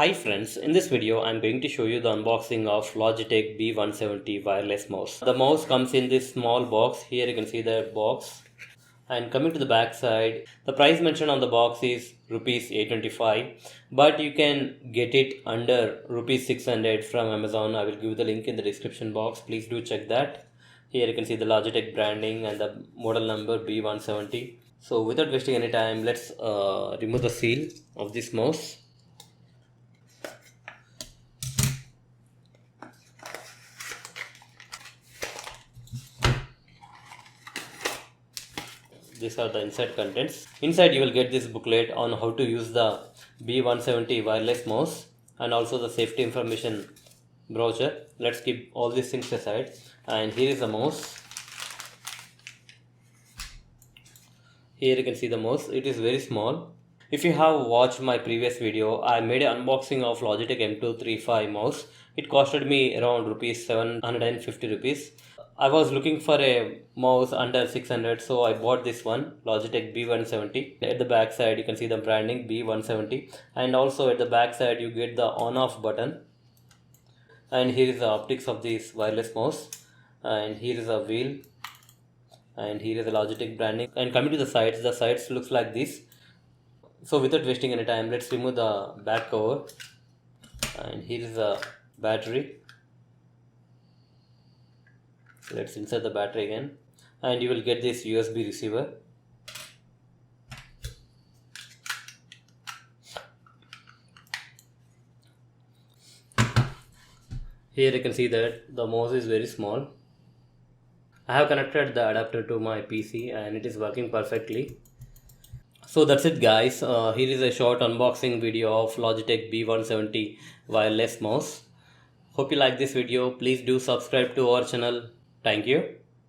Hi friends, in this video I'm going to show you the unboxing of Logitech B170 wireless mouse. The mouse comes in this small box. Here you can see the box. And coming to the back side, the price mentioned on the box is rupees 825, but you can get it under rupees 600 from Amazon. I will give the link in the description box. Please do check that. Here you can see the Logitech branding and the model number B170. So without wasting any time, let's remove the seal of this mouse. These are the inside contents. Inside you will get this booklet on how to use the B170 wireless mouse and also the safety information brochure. Let's keep all these things aside. And here is the mouse. Here you can see the mouse. It is very small. If you have watched my previous video, I made an unboxing of Logitech M235 mouse. It costed me around rupees 750 rupees. I was looking for a mouse under 600, so I bought this one, Logitech B170. At the back side you can see the branding B170, and also at the back side you get the on off button. And here is the optics of this wireless mouse, and here is a wheel, and here is the Logitech branding. And coming to the sides looks like this. So without wasting any time, let's remove the back cover. And here is the battery. Let's insert the battery again, and you will get this USB receiver. Here you can see that the mouse is very small. I have connected the adapter to my PC and it is working perfectly. So that's it guys. Here is a short unboxing video of Logitech B170 wireless mouse. Hope you like this video. Please do subscribe to our channel. Thank you.